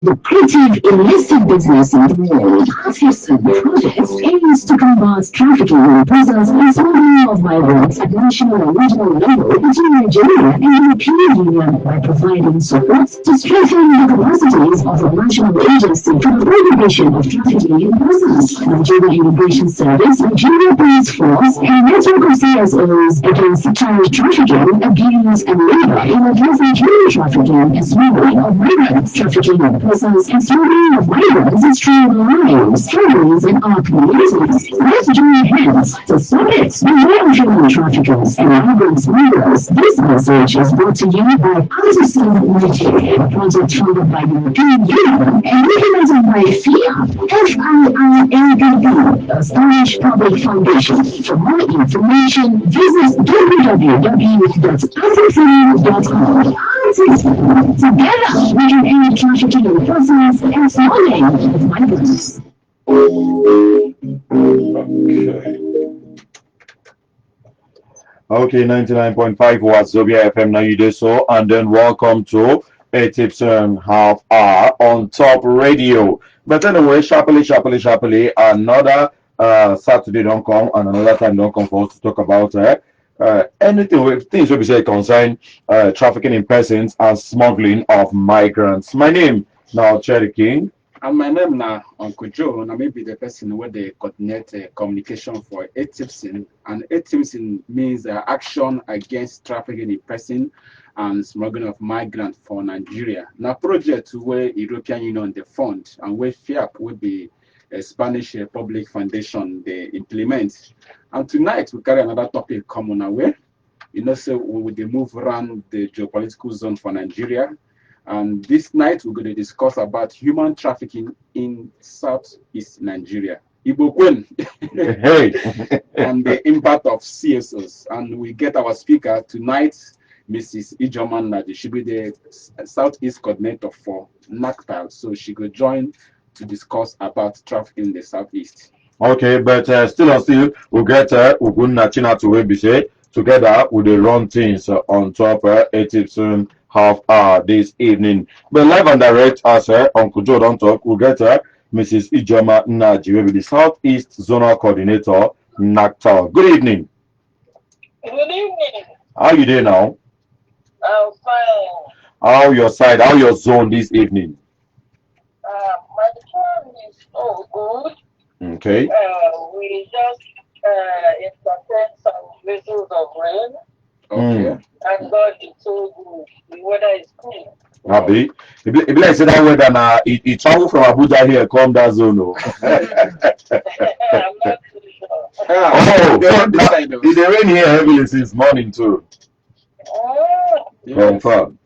lucrative illicit business in the world. ATIPSOM project aims to combat trafficking in prisons and smuggling of migrants at national and regional level between Nigeria and the European Union by providing support to strengthen the capacities of the national agency for the prohibition of trafficking in persons, Nigeria Immigration Service, Nigeria Police Force, and network of CSOs against child trafficking, abuse, and labor in addressing human trafficking and smuggling of migrants, trafficking of persons, and smuggling of migrants destroying lives, families, and our communities. Let's join hands to stop it. Beware of human traffickers and migrant smugglers. This message is brought to you by ATIPSOM Nigeria, a project funded by the European Union and implemented by FIIAPP, FIIAPP, a Spanish public foundation. For more information, visit www.atipsom.com. ATIPSOM. Together, we can end trafficking in persons and smuggling of migrants. Okay, 99.5 was Zobia FM. Now you do so, and then welcome to ATIPSOM half hour on top radio. But anyway, sharply, another Saturday don't come, and another time don't come for us to talk about anything with things we say concern trafficking in persons and smuggling of migrants. My name now Cherry King. And my name now Uncle Joe, and I may be the person where they coordinate communication for ATIPSOM. And ATIPSOM means action against trafficking in person and smuggling of migrants for Nigeria. Now project where European Union the fund and where FIIAPP will be a Spanish public foundation they implement. And tonight we carry another topic common away. So we will move around the geopolitical zone for Nigeria. And this night we're going to discuss about human trafficking in Southeast Nigeria. Ibokwen. Hey. And the impact of CSOs. And we get our speaker tonight, Mrs. Ijeoma Nnaji. She'll be the Southeast coordinator for NACTAL. So she will join to discuss about trafficking in the Southeast. Okay, but still, we'll get Ugun Nachina to Webise together with the run things on top ATIPSOM half hour this evening. But live and direct, as Uncle Joe don't talk, we'll get Mrs. Ijeoma Nnaji, will be the Southeast Zonal Coordinator, NACTAL. Good evening. Good evening. How you doing now? I'm fine. How your side, how your zone this evening? My phone is so good. Okay. We just entertained some drizzles of rain. Okay. And God is so good. The weather is cool. Happy. If like say that weather now, it travel from Abuja here, come that zone. I'm not too sure. It rain here heavily since morning too. Confirm.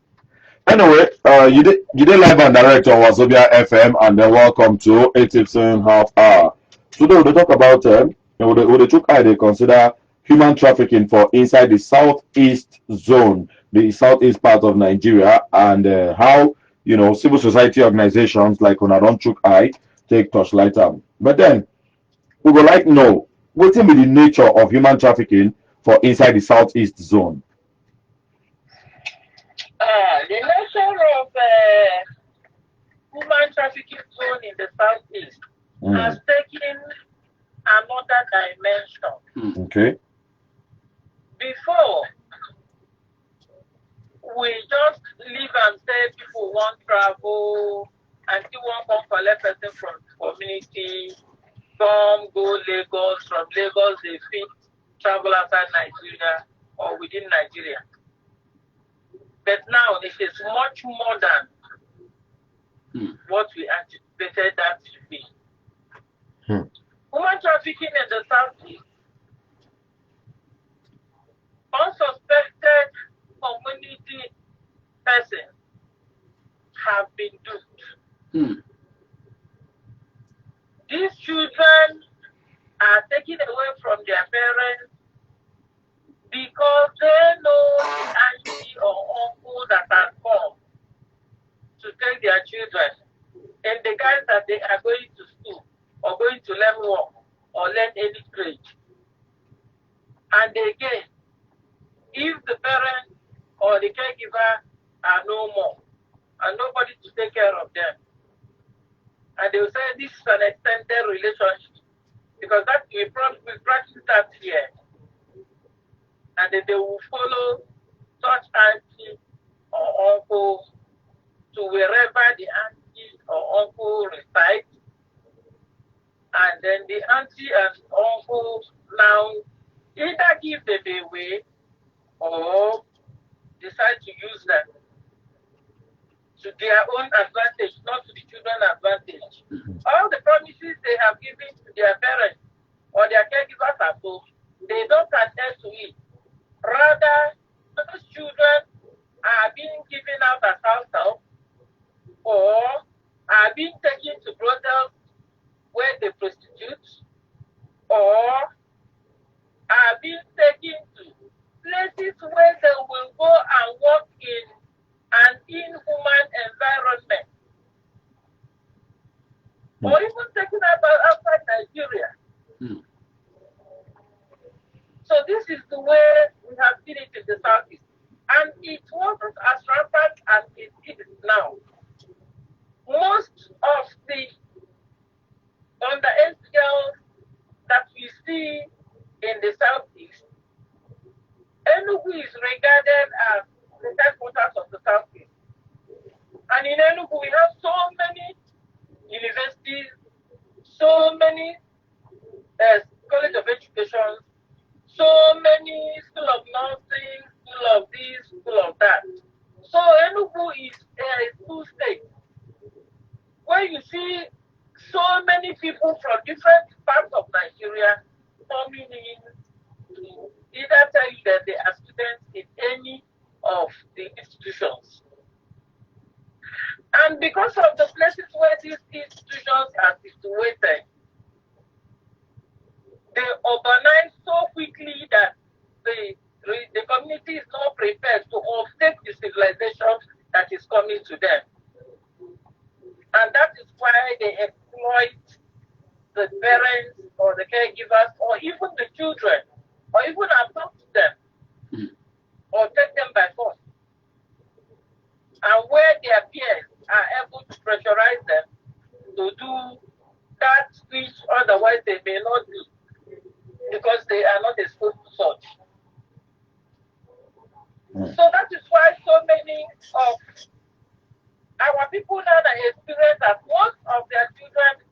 Anyway, you did live and direct on Wazobia FM, and then welcome to ATIPSOM half hour. Today we'll talk about they took they consider human trafficking for inside the southeast zone, the southeast part of Nigeria, and how civil society organizations like Onadonchuk I take touchlight on. But then we would like to know what will be the nature of human trafficking for inside the southeast zone. The nature of human trafficking zone in the southeast has taken another dimension. Okay. Before, we just live and say people want travel and people want to collect person from community, some go Lagos, from Lagos they fit travel outside Nigeria or within Nigeria. But now it is much more than what we anticipated that to be. Human trafficking in the southeast, unsuspected community persons have been duped. These children are taken away from their parents because they know the auntie or uncle that has come to take their children and the guys that they are going to school or going to learn work or learn any trade. And again, if the parent or the caregiver are no more and nobody to take care of them, they will say this is an extended relationship because that we practice that here, and then they will follow such auntie or uncle to wherever the auntie or uncle resides, and then the auntie and uncle now either give them away or decide to use them to their own advantage, not to the children's advantage. All the promises they have given to their parents or their caregivers at home, they don't adhere to it. Rather, those children are being given out as house help or are being taken to brothels where they prostitute or are being taken to places where they will go and work in an inhuman environment, or even taken outside Nigeria. So this is the way we have seen it in the Southeast. And it wasn't as rampant as it is now. Most of the underage girls that we see in the Southeast, Enugu is regarded as the headquarters of the Southeast. And in Enugu, we have so many universities, so many college of education, so many school of nursing, school of this, school of that. So Enugu is a school state where you see so many people from different parts of Nigeria coming in to either tell you that they are students in any of the institutions. And because of the places where these institutions are situated, they urbanize so quickly that the community is not prepared to offset the civilization that is coming to them. And that is why they exploit the parents or the caregivers or even the children or even adopt them or take them by force. And where their peers are able to pressurize them to do that which otherwise they may not do because they are not exposed to such. So that is why so many of our people now that experience that most of their children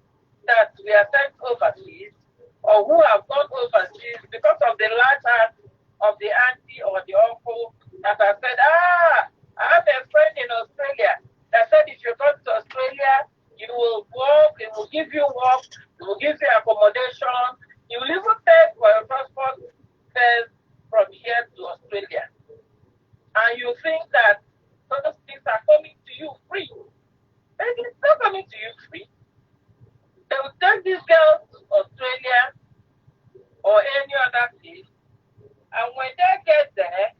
that we are sent overseas or who have gone overseas because of the large heart of the auntie or the uncle that have said, I have a friend in Australia that said if you come to Australia, you will work, it will give you work, it will give you accommodation, you will even pay for your transport fares from here to Australia. And you think that those things are coming to you free. And it's not coming to you free. They will take these girls to Australia or any other place, and when they get there,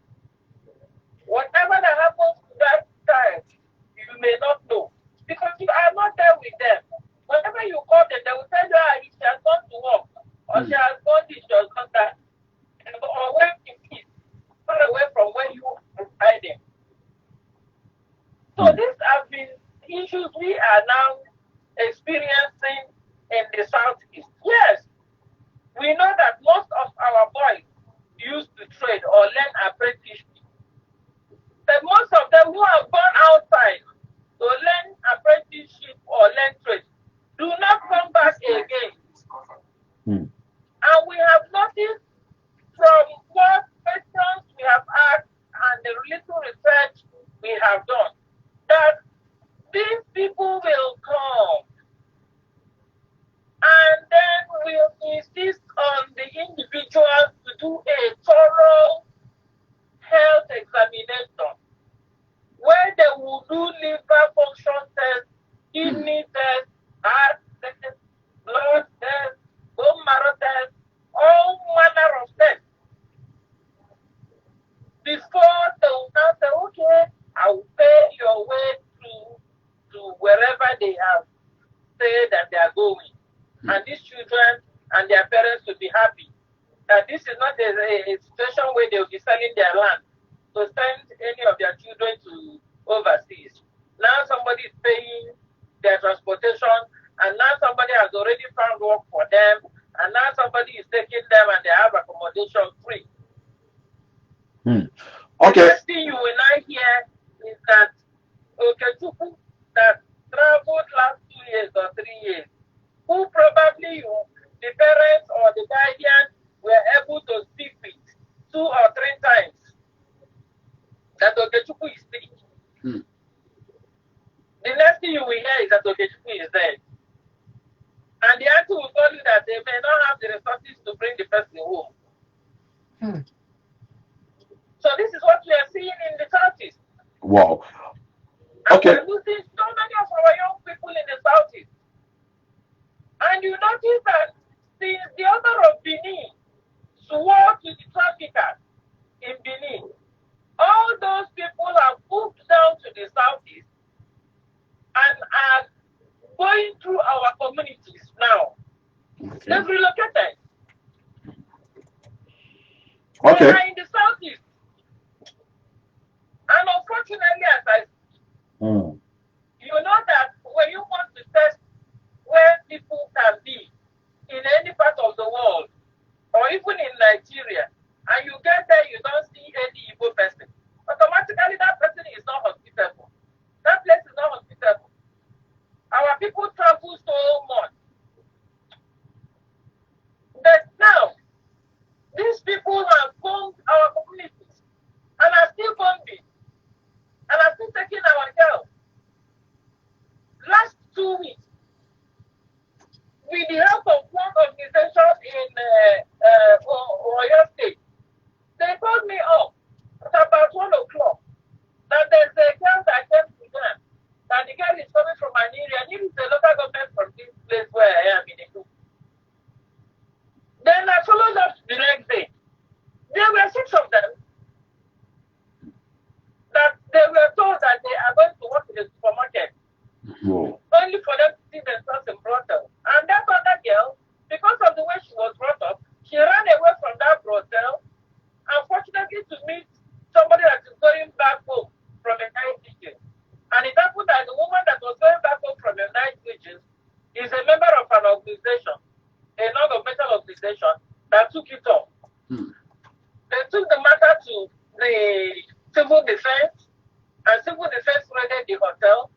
whatever that happens to that child, you may not know. Because you are not there with them. Whenever you call them, they will tell you, she has gone to work, or she has gone this, she has gone that, or where she is, far away from where you are hiding. So these have been issues we are now experiencing in the Southeast. Yes, we know that most of our boys used to trade or learn apprenticeship. But most of them who have gone outside to learn apprenticeship or learn trade do not come back again. And we have noticed from what questions we have asked and the little research we have done that these people will come and then will insist on the individuals to do a thorough health examination where they will do liver function tests, kidney tests, heart tests, blood tests, bone marrow tests, all manner of tests before they will now say, okay, I will pay your way to wherever they have said that they are going. And these children and their parents will be happy that this is not a situation where they will be selling their land to send any of their children to overseas. Now somebody is paying their transportation and now somebody has already found work for them, and now somebody is taking them and they have accommodation free. Okay. The next thing you will now hear is that Okechukwu that traveled last 2 years or 3 years, who probably the parents or the guardians were able to speak with 2 or 3 times, that Okechukwu is sick. The next thing you will hear is that Okechukwu is dead. And the auntie will tell you that they may not have the resources to bring the person home. So this is what we are seeing in the Southeast. Wow. And Okay. we're losing so many of our young people in the Southeast. And you notice that since the owner of Benin swore to the traffickers in Benin, all those people have moved down to the Southeast and are going through our communities now. Okay. They've relocated. Okay. They are in the Southeast. And unfortunately, as I you know that when you want to test where people can be in any part of the world, or even in Nigeria, and you get there, you don't see any Igbo person, automatically that person is not hospitable. That place is not hospitable. Our people travel so much. But now, these people have bombed our communities and are still bombing and are still taking our girls. Last 2 weeks, with the help of one organization in Oyo State, they called me up at about 1 o'clock that there's a girl that came to them, that the girl is coming from an area, and it is the local government from this place where I am in Ijeoma. Then I followed up the next day. There were 6 of them that they were told that they are going to work in the supermarket. Whoa. Only for them to see themselves in brothel. And that other girl, because of the way she was brought up, she ran away from that brothel, unfortunately, to meet somebody that is going back home from a night vigil. And it happened that the woman that was going back home from a night vigil is a member of an organization, a non-governmental organization, that took it off. They took the matter to the civil defense, and civil defense raided the hotel.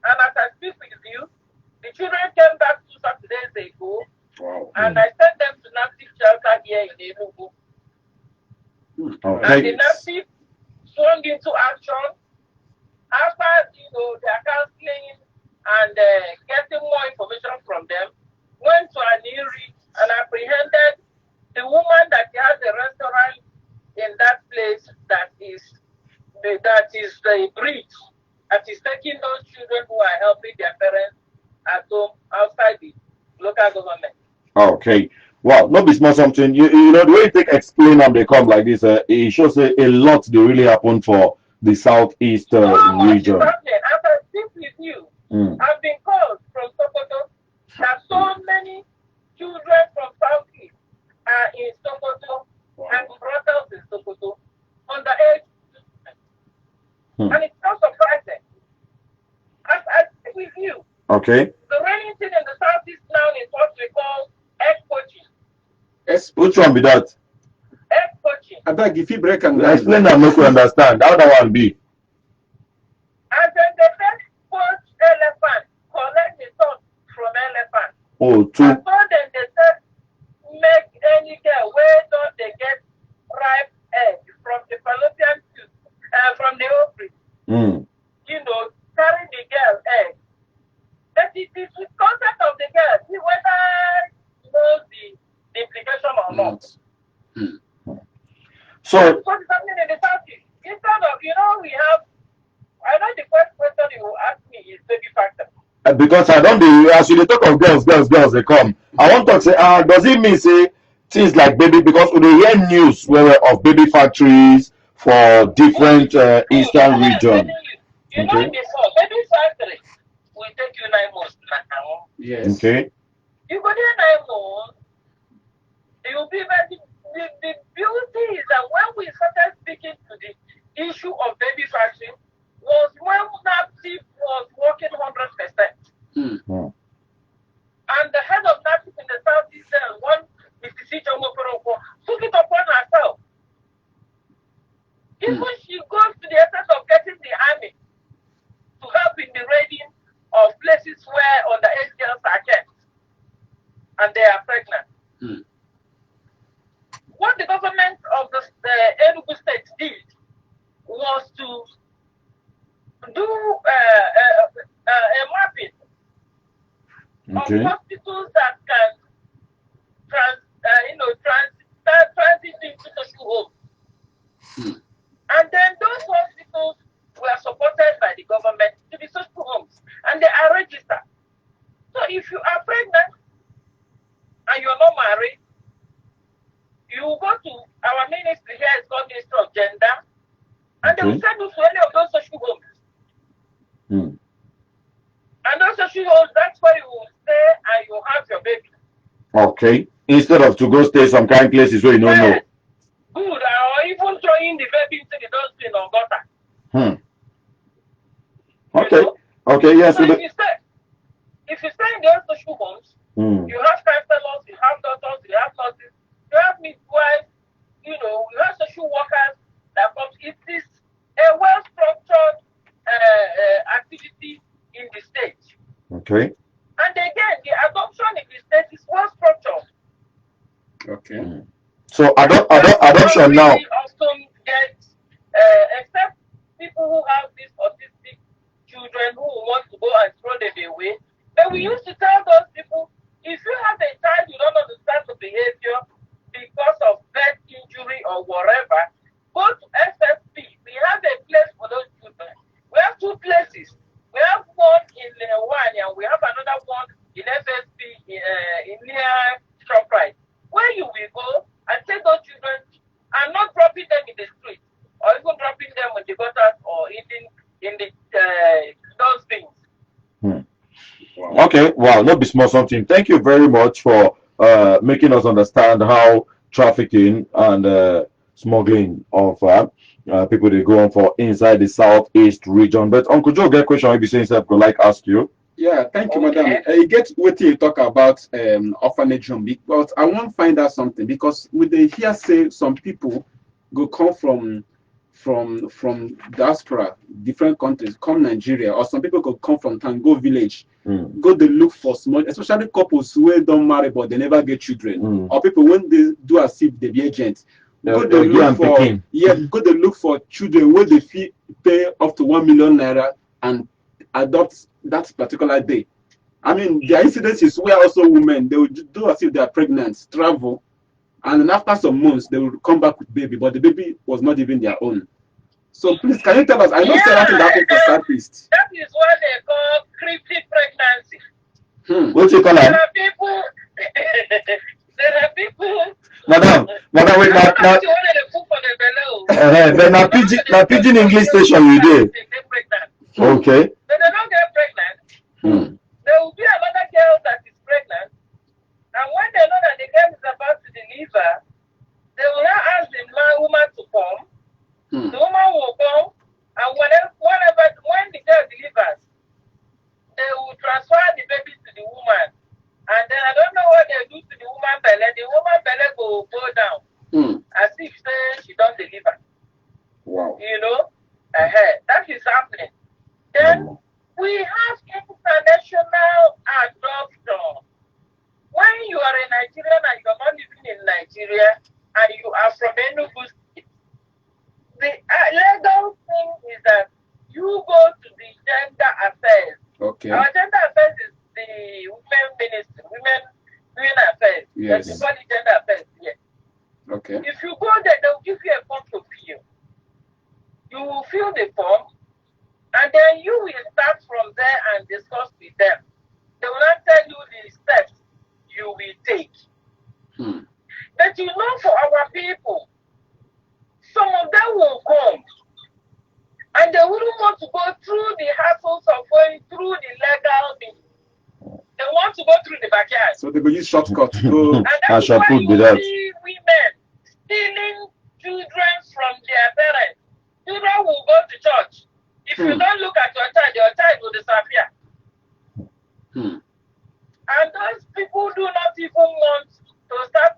And as I speak with you, the children came back 2 Saturdays ago, and I sent them to NACTAL shelter here in Enugu. And the NACTAL swung into action after their counseling and getting more information from them. Went to Aniri and apprehended the woman that has a restaurant in that place that is the bridge that is taking those children who are helping their parents at home outside the local government. Okay. Wow, not be small something. You know, the way you take explain and they come like this, it shows a lot they really happen for the southeast region. As I speak with you, I've been called from Sokoto that so many children from southeast are in Sokoto and brothels in Sokoto underage. And it's not surprising. As I speak with you, okay, the reigning thing in the southeast now is what we call egg poaching. Which one be that? Egg poaching. I beg if you break and explain that, make we understand. How that one be? And then they first poach elephant, collect the tongue from elephant. Oh, true. And so then they said, make any girl where don't they get ripe egg from the fallopian tube, from the ovary. Carry the girl egg. That it is the concept of the girl, see whether he knows the implication or not. So that's what is happening in the Southeast. Instead of, we have, I know the first question you will ask me is baby factor. Because I don't as you talk of girls, they come. I want to say, does it mean say things like baby, because we hear news of baby factories for different eastern regions. You know before, baby factory will take you 9 months now. Yes. Okay. You go there 9 months, you will be ready. The beauty is that when we started speaking to the issue of baby factory was when NACTAL was working 100%. Ijeoma took it upon herself. Even she goes to the extent of getting the army to help in the raiding of places where underage girls are kept and they are pregnant. What the government of the Enugu state did was to do a mapping of hospitals that can transit into social homes. And then those hospitals were supported by the government to be social homes, and they are registered. So if you are pregnant and you're not married, you go to our ministry here, it's called Ministry of Gender, and they will send you to any of those social homes. And those social homes, that's where you will stay and you have your baby. Okay. Instead of to go stay some kind places where you don't know. Good, or even throwing the baby into the dustbin or gutter. Okay. You know? Okay, yes. So if you stay in those social homes, you have counselors, you have doctors, you have nurses, you have midwives, you have social workers that comes. It is a well-structured activity in the state. Okay. And again, the adoption in the state is well-structured. Okay. So adoption now. We often get, except people who have these autistic children who want to go and throw them away. But we used to tell those people, if you have a child you don't understand the behavior because of birth injury or whatever, go to SFP. We have a place for those children. We have two places. We have one in Nnaji and we have another one in FSP in near ShopRite, where you will go and take those children and not dropping them in the street or even dropping them in the gutters or eating in the dustbins. Wow. Okay, wow, not be small something. Thank you very much for making us understand how trafficking and smuggling of people they go on for inside the southeast region. But Uncle Joe get a question maybe saying himself could like ask you. Yeah, thank you, madam. You get what you talk about orphanage home, but I want to find out something because with the hearsay, some people go come from diaspora, different countries, come Nigeria, or some people could come from Tango village, go to look for small, especially couples who don't marry but they never get children, or people when they do as if they be agents. Go to look for go to look for children where they pay up to 1 million naira and adopt that particular day. I mean, there are incidences where also women they will do as if they are pregnant, travel, and then after some months they will come back with baby, but the baby was not even their own. So please, can you tell us? I know that happened for Southeast. That is what they call creepy pregnancy. What you call There are people. There are people. Madam, wait, now pidgin English station you did. Okay. They don't get pregnant. There will be another girl that is pregnant, and when they know that the girl is about to deliver, they will now ask the woman to come. The woman will come, and when the girl delivers, they will transfer the baby to the woman. And then I don't know what they do to the woman belly. The woman belly will go down as if she don't deliver. Wow. That is happening. Then we have international adoption. When you are a Nigerian and you are not living in Nigeria and you are from Enugu State, the legal thing is that you go to the gender affairs. Okay. Our gender affairs is the women ministry, women affairs. Yes. That's the gender affairs. Yes. Okay. If you go there, they will give you a form to fill. You will fill the form, and then you will start from there and discuss with them. They will not tell you the steps you will take. But for our people, some of them will come, and they wouldn't want to go through the hassles of going through the legal means. They want to go through the backyard. So they will use shortcuts. And that's why you see women stealing children from their parents. Children will go to church. If you don't look at your child will disappear. And those people do not even want to start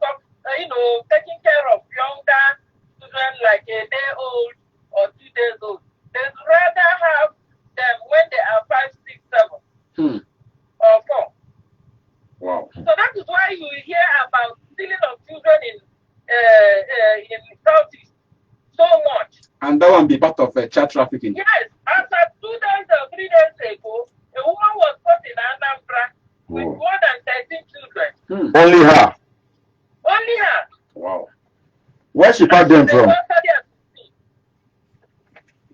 be part of child trafficking? Yes, as of 2 days or 3 days ago, a woman was caught in Anambra with more than 13 children. Only her. Only her. Wow. Where she packed them from?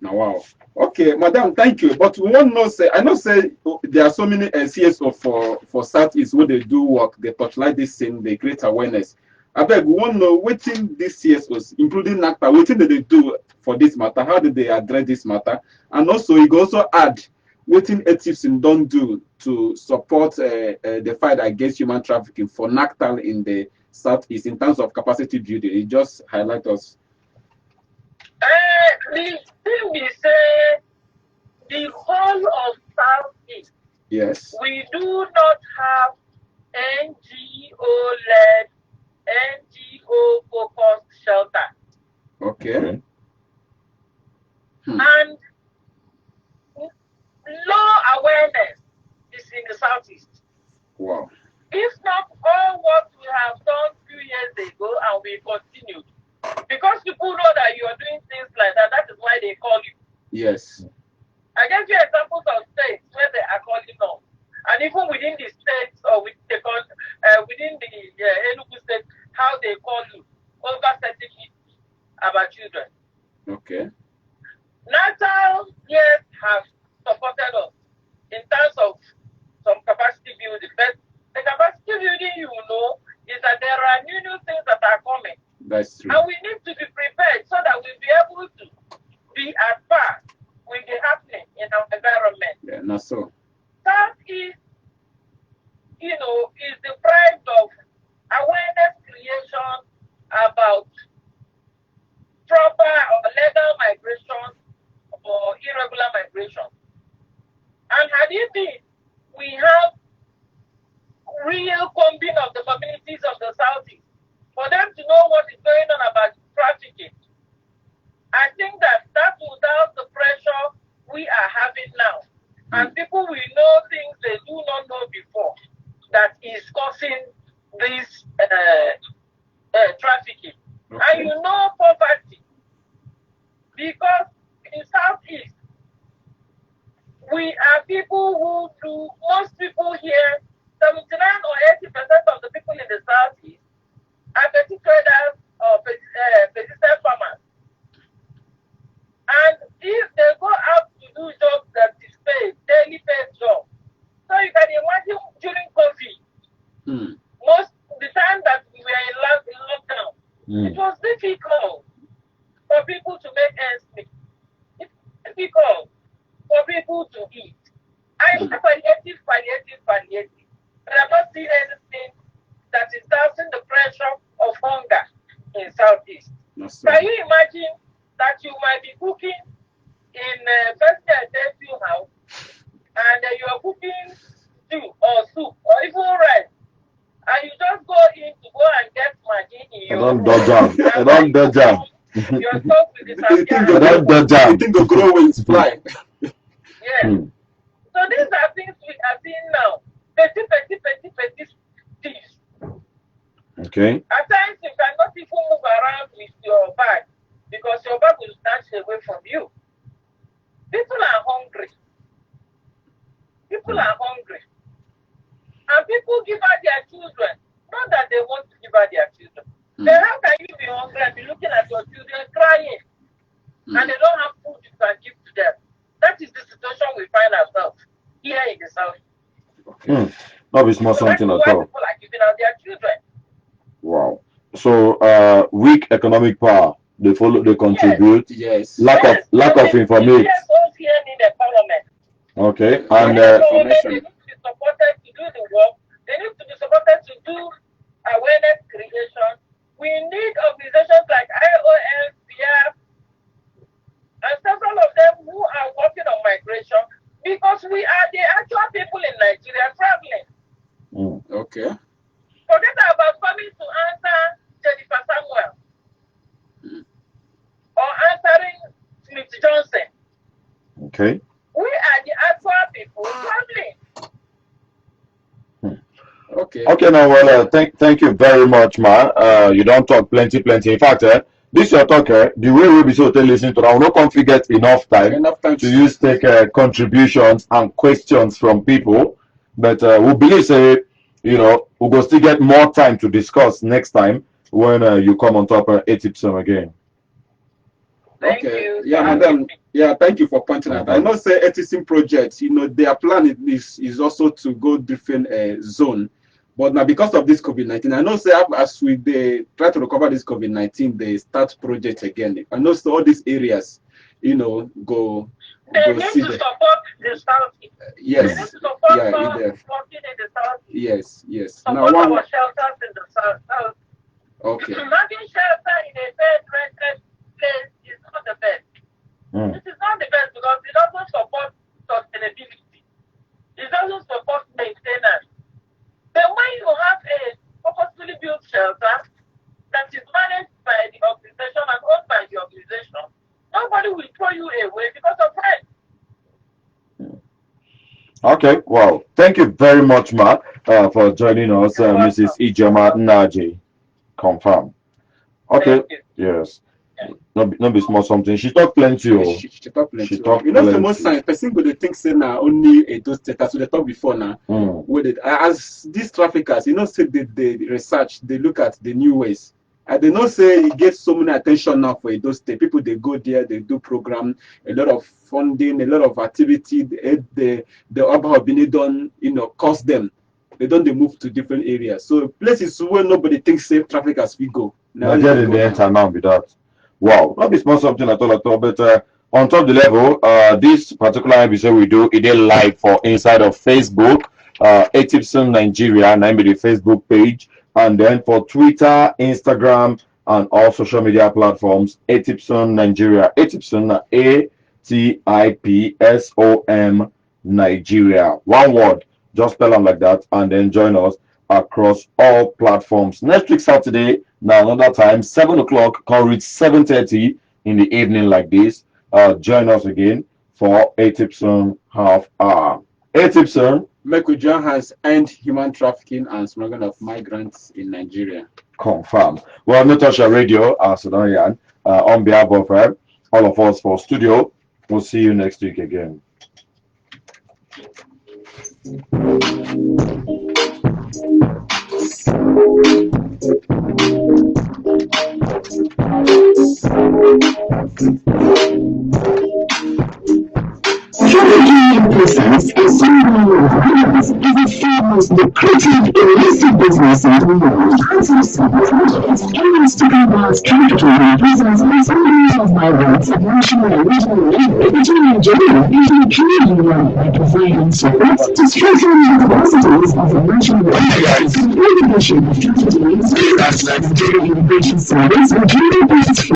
Now, wow. Okay, madam, thank you. But we want to know, say, I know, say, there are so many CSOs for Southeast where they do work, they touchlight this thing, they create awareness. I beg, we want to know, what in these CSOs, including NACTAL, what did they do for this matter? How did they address this matter? And also, you can also add, what in ATIPSOM don't do to support the fight against human trafficking for NACTAL in the Southeast in terms of capacity building. It just highlight us. The thing we say, the whole of Southeast, yes, we do not have NGO-led, NGO-focused shelter. Okay. And low awareness is in the Southeast. Wow. If not all what we have done few years ago and we continued, because people know that you are doing things like that, that is why they call you. Yes. I gave you examples of states where they are calling on. And even within the states or within the Enugu state, how they call you over certificates about children. Okay. NACTAL, yes, have supported us in terms of some capacity building. But the capacity building, you know, is that there are new things that are coming. That's true. And we need to be prepared so that we'll be able to be at par with the happening in our environment. Yeah, not so. Southeast, you know, is deprived of awareness creation about proper or legal migration or irregular migration. And had it been, we have real combing of the communities of the Southeast for them to know what is going on about trafficking. I think that without the pressure we are having now, and people will know things they do not know before, that is causing this trafficking. Okay. And you know poverty, because in Southeast, we are people who do, most people here, 79 or 80% of the people in the Southeast are petty traders or persistent farmers. And if they go out to do jobs that is paid, daily paid jobs, so you can imagine during COVID, most the time that we were in lockdown, it was difficult for people to make ends meet. It's difficult for people to eat. I am palliative. But I'm not seeing anything that is dousing the pressure of hunger in Southeast. Can you imagine that you might be cooking in first house and you are cooking stew or soup or even rice, and you just go in to go and get Maggi in your I don't dodge out. Your stuff with the You think the grow will fly. Yes. So these are things we are seeing now. Petty thieves. Okay. At times you cannot even move around with your bag because your bag will snatch away from you. People are hungry. And people give out their children. Not that they want to give out their children. Then how can you be hungry and be looking at your children crying and they don't have food you can give to them? That is the situation we find ourselves here in the South. Okay. Not be small something at all. People are giving out their children. Wow. So weak economic power, they contribute. Yes. Lack of information. CSOs here need empowerment. Okay. And they need to be supported to do the work. They need to be supported to do awareness creation. We need organizations like IOM, FIIAPP, and several of them who are working on migration, because we are the actual people in Nigeria traveling. Okay. Forget about coming to answer Jennifer Samuel or answering Smith Johnson. Okay. We are the actual people traveling. Okay. Okay. Now, well, thank you very much, ma. You don't talk plenty. In fact, this your talk, the way we be so to listen to now, no config get enough time to use take contributions and questions from people. But we believe say, you know, we go still get more time to discuss next time when you come on top of ATIPSOM again. Thank Okay. you. Yeah, madam. Yeah, thank you for pointing out. I know say ATIPSOM projects, you know, their plan is also to go different zone. But now because of this COVID-19, I know say as we they try to recover this COVID-19, they start project again. I know so all these areas, you know, They need see to support the South. yes. They need to support Yeah, working in the South. yes. Support Now our shelters in the South. okay. Imagine shelter in a bed-rented place is not the best. This is not the best because it doesn't support sustainability. It doesn't support maintenance. But when you have a purposefully built shelter that is managed by the organization and owned by the organization, nobody will throw you away because of rent. Okay, well, thank you very much, Mark, for joining us, Mrs. Ijeoma Nnaji. Confirm. Okay, yes. Not be small something. She talked plenty. She talk plenty. talk You know, the plenty. most time person go dey think say na only a those data. So they talk before now. With it as these traffickers, you know, say they research, they look at the new ways. And they know say it gets so many attention now for those state. People they go there, they do program, a lot of funding, a lot of activity. The have been done, you know, cost them. They don't they move to different areas. So places where nobody thinks safe traffickers we go. Now get in the enter now with that. Wow, not be small something at all, but on top of the level, this particular episode we do it is live for inside of Facebook, ATIPSOM Nigeria, and the Facebook page, and then for Twitter, Instagram, and all social media platforms, ATIPSOM Nigeria, ATIPSOM ATIPSOM Nigeria. One word, just spell them like that, and then join us across all platforms. Next week Saturday, now another time, 7 o'clock, can reach 7:30 in the evening like this. Join us again for ATIPSOM half hour. ATIPSOM, make we join hands end human trafficking and smuggling of migrants in Nigeria. Confirm. Well, Natasha Radio, Sudan, on behalf of all of us for studio, we'll see you next week again. Trafficking in persons and smuggling of migrants is the third most lucrative illicit business in the world. ATIPSOM project aims to combat trafficking in persons and smuggling of migrants at national and regional level between Nigeria and the Canadian by providing support to strengthen the capacities of the national authorities in prohibition of trafficking in Nigeria Immigration Service and Canada